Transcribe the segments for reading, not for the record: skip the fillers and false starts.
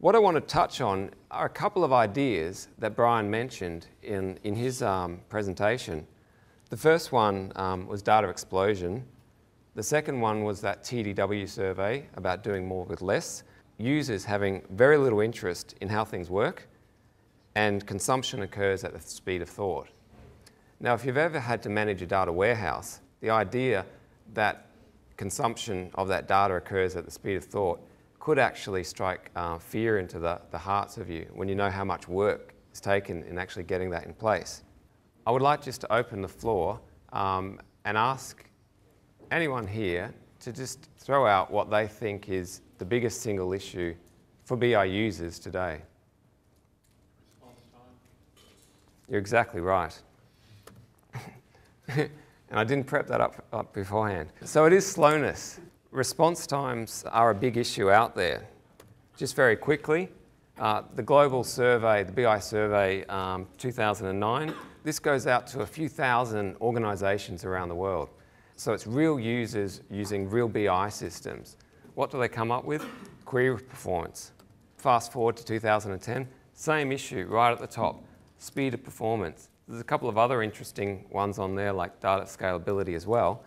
What I want to touch on are a couple of ideas that Brian mentioned in his presentation. The first one was data explosion. The second one was that TDW survey about doing more with less. Users having very little interest in how things work, and consumption occurs at the speed of thought. Now, if you've ever had to manage a data warehouse, the idea that consumption of that data occurs at the speed of thought could actually strike fear into the hearts of you when you know how much work is taken in actually getting that in place. I would like just to open the floor and ask anyone here to just throw out what they think is the biggest single issue for BI users today. Response time. You're exactly right. And I didn't prep that up beforehand. So it is slowness. Response times are a big issue out there. Just very quickly, the global survey, the BI survey 2009, this goes out to a few thousand organizations around the world. So it's real users using real BI systems. What do they come up with? Query performance. Fast forward to 2010, same issue right at the top, speed of performance. There's a couple of other interesting ones on there like data scalability as well.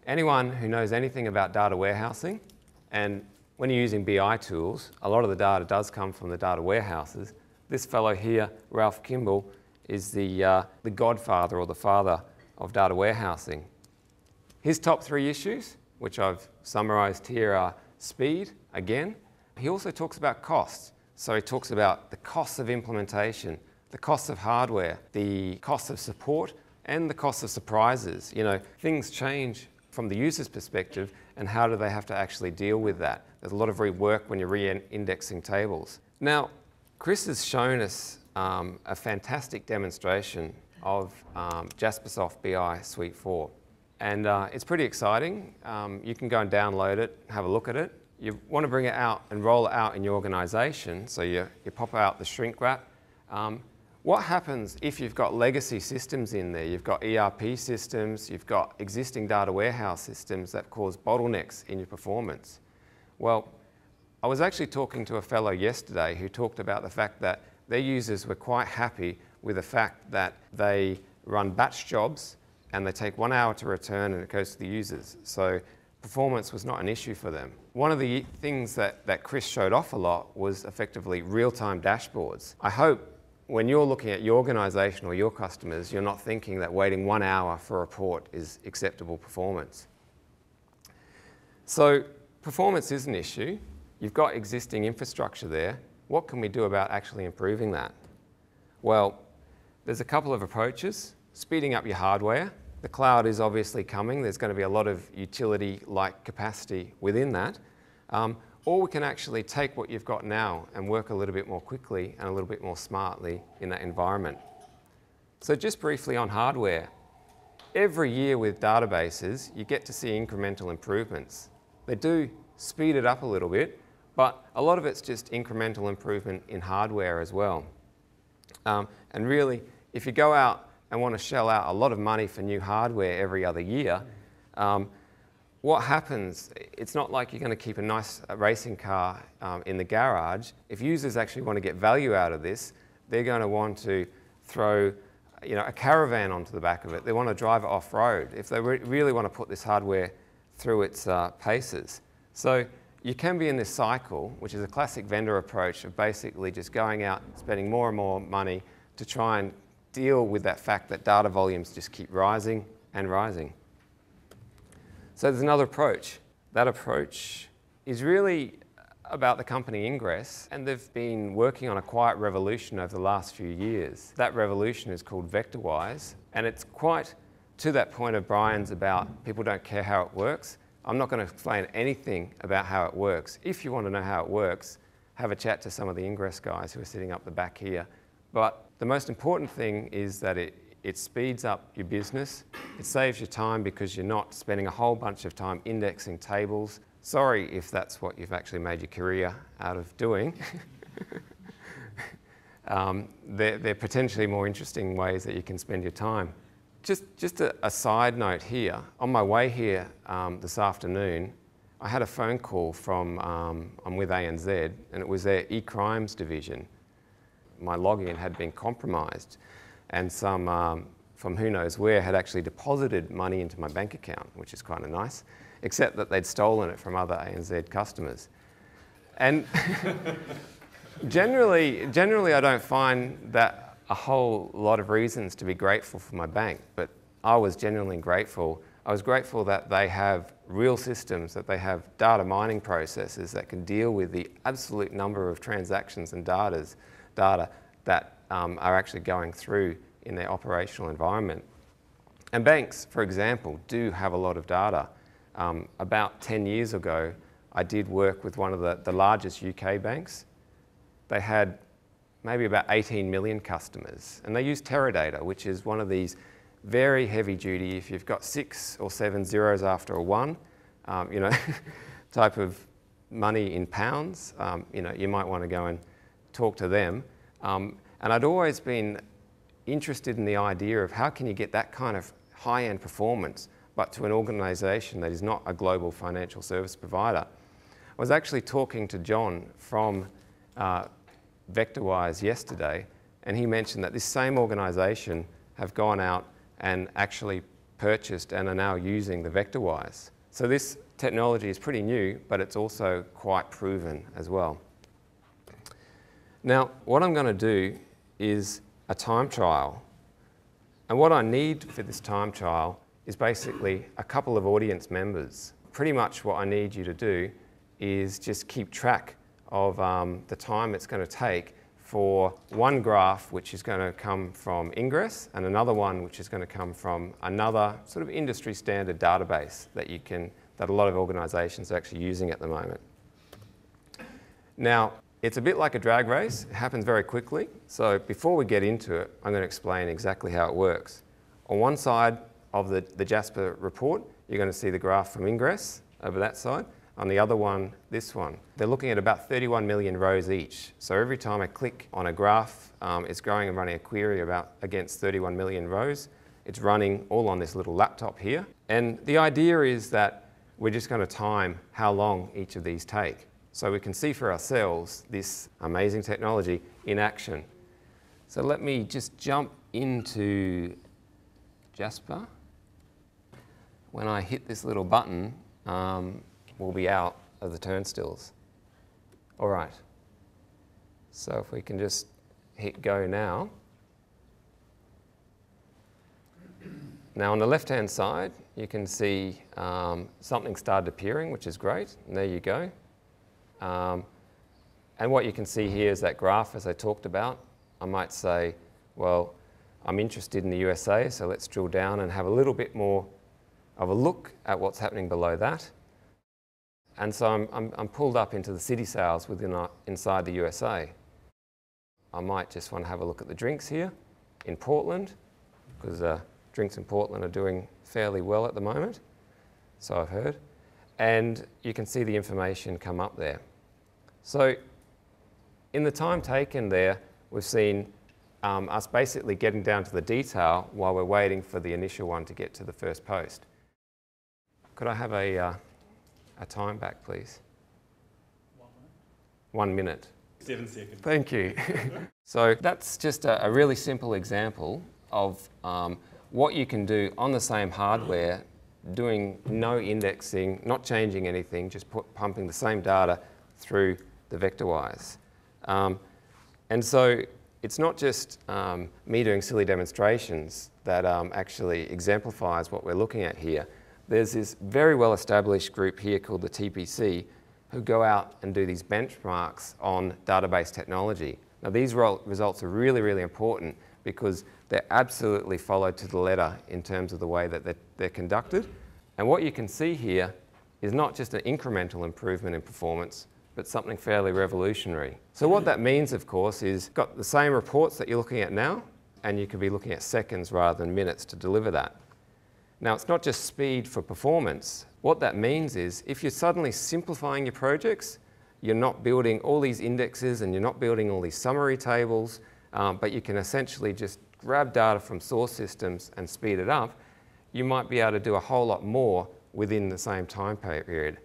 Anyone who knows anything about data warehousing, and when you're using BI tools, a lot of the data does come from the data warehouses. This fellow here, Ralph Kimball, is the godfather or the father of data warehousing. His top 3 issues, which I've summarized here, are speed, again. He also talks about costs. So he talks about the costs of implementation, the costs of hardware, the costs of support, and the costs of surprises. You know, things change from the user's perspective, and how do they have to actually deal with that? There's a lot of rework when you're re-indexing tables. Now, Chris has shown us a fantastic demonstration of Jaspersoft BI Suite 4. And it's pretty exciting. You can go and download it, have a look at it. You want to bring it out and roll it out in your organization, so you pop out the shrink wrap. What happens if you've got legacy systems in there? You've got ERP systems, you've got existing data warehouse systems that cause bottlenecks in your performance. Well, I was actually talking to a fellow yesterday who talked about the fact that their users were quite happy with the fact that they run batch jobs and they take 1 hour to return and it goes to the users. So performance was not an issue for them. One of the things that Chris showed off a lot was effectively real-time dashboards. I hope when you're looking at your organization or your customers, you're not thinking that waiting 1 hour for a report is acceptable performance. So performance is an issue. You've got existing infrastructure there. What can we do about actually improving that? Well, there's a couple of approaches. Speeding up your hardware. The cloud is obviously coming. There's going to be a lot of utility-like capacity within that. Or we can actually take what you've got now and work a little bit more quickly and a little bit more smartly in that environment. So just briefly on hardware. Every year with databases, you get to see incremental improvements. They do speed it up a little bit, but a lot of it's just incremental improvement in hardware as well. And really, if you go out and want to shell out a lot of money for new hardware every other year, what happens, it's not like you're going to keep a nice racing car in the garage. If users actually want to get value out of this, they're going to want to throw a caravan onto the back of it. They want to drive it off-road if they really want to put this hardware through its paces. So you can be in this cycle, which is a classic vendor approach of basically just going out and spending more and more money to try and deal with that fact that data volumes just keep rising and rising. So there's another approach. That approach is really about the company Ingress, and they've been working on a quiet revolution over the last few years. That revolution is called VectorWise, and it's quite to that point of Brian's about people don't care how it works. I'm not going to explain anything about how it works. If you want to know how it works, have a chat to some of the Ingress guys who are sitting up the back here. But the most important thing is that it speeds up your business. It saves you time because you're not spending a whole bunch of time indexing tables. Sorry if that's what you've actually made your career out of doing. They're potentially more interesting ways that you can spend your time. Just a side note here. On my way here this afternoon, I had a phone call from, I'm with ANZ, and it was their e-crimes division. My login had been compromised, and some from who knows where had actually deposited money into my bank account, which is kind of nice, except that they'd stolen it from other ANZ customers. And generally I don't find that a whole lot of reasons to be grateful for my bank, but I was genuinely grateful. I was grateful that they have real systems, that they have data mining processes that can deal with the absolute number of transactions and data that are actually going through in their operational environment. And banks, for example, do have a lot of data. About 10 years ago, I did work with one of the largest UK banks. They had maybe about 18 million customers, and they use Teradata, which is one of these very heavy duty, if you've got 6 or 7 zeros after a 1, you know, type of money in pounds, you know, you might want to go and talk to them. And I'd always been interested in the idea of how can you get that kind of high-end performance, but to an organisation that is not a global financial service provider. I was actually talking to John from VectorWise yesterday, and he mentioned that this same organisation have gone out and actually purchased and are now using the VectorWise. So this technology is pretty new, but it's also quite proven as well. Now, what I'm going to do is a time trial. And what I need for this time trial is basically a couple of audience members. Pretty much what I need you to do is just keep track of the time it's going to take for one graph which is going to come from Ingress and another one which is going to come from another sort of industry standard database that a lot of organisations are actually using at the moment. Now, it's a bit like a drag race. It happens very quickly. So before we get into it, I'm going to explain exactly how it works. On one side of the Jasper report, you're going to see the graph from Ingress over that side. On the other one, this one. They're looking at about 31 million rows each. So every time I click on a graph, it's going and running a query against 31 million rows. It's running all on this little laptop here. And the idea is that we're just going to time how long each of these take. So we can see for ourselves this amazing technology in action. So let me just jump into Jasper. When I hit this little button, we'll be out of the turnstiles. All right. So if we can just hit go now. Now on the left-hand side, you can see something started appearing, which is great. And there you go. And what you can see here is that graph, as I talked about. I might say, well, I'm interested in the USA, so let's drill down and have a little bit more of a look at what's happening below that. And so I'm pulled up into the city sales inside the USA. I might just want to have a look at the drinks here in Portland, because drinks in Portland are doing fairly well at the moment, so I've heard. And you can see the information come up there. So in the time taken there, we've seen us basically getting down to the detail while we're waiting for the initial one to get to the first post. Could I have a time back, please? 1 minute. 7 seconds. Thank you. So that's just a really simple example of what you can do on the same hardware, doing no indexing, not changing anything, just pumping the same data through the VectorWise. And so it's not just me doing silly demonstrations that actually exemplifies what we're looking at here. There's this very well-established group here called the TPC who go out and do these benchmarks on database technology. Now these results are really, really important because they're absolutely followed to the letter in terms of the way that they're conducted. And what you can see here is not just an incremental improvement in performance, but something fairly revolutionary. So what that means, of course, is got the same reports that you're looking at now, and you could be looking at seconds rather than minutes to deliver that. Now, it's not just speed for performance. What that means is if you're suddenly simplifying your projects, you're not building all these indexes and you're not building all these summary tables, but you can essentially just grab data from source systems and speed it up, you might be able to do a whole lot more within the same time period.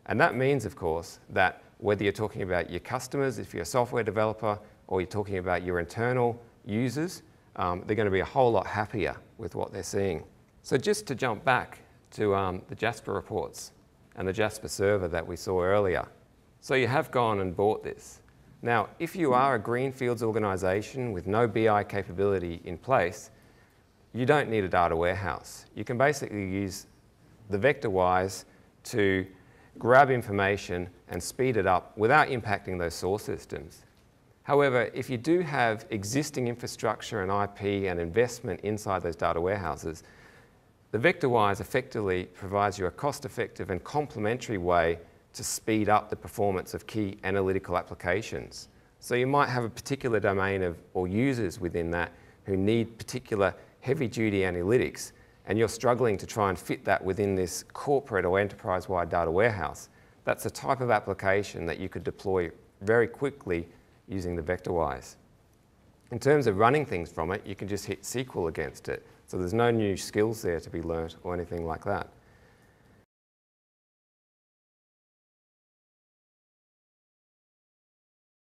And that means, of course, that whether you're talking about your customers, if you're a software developer, or you're talking about your internal users, they're going to be a whole lot happier with what they're seeing. So just to jump back to the Jasper reports and the Jasper server that we saw earlier. So you have gone and bought this. Now, if you are a greenfields organization with no BI capability in place, you don't need a data warehouse. You can basically use the VectorWise to grab information and speed it up without impacting those source systems. However, if you do have existing infrastructure and IP and investment inside those data warehouses, the VectorWise effectively provides you a cost-effective and complementary way to speed up the performance of key analytical applications. So you might have a particular domain or users within that who need particular heavy-duty analytics, and you're struggling to try and fit that within this corporate or enterprise-wide data warehouse. That's a type of application that you could deploy very quickly using the VectorWise. In terms of running things from it, you can just hit SQL against it. So there's no new skills there to be learnt or anything like that.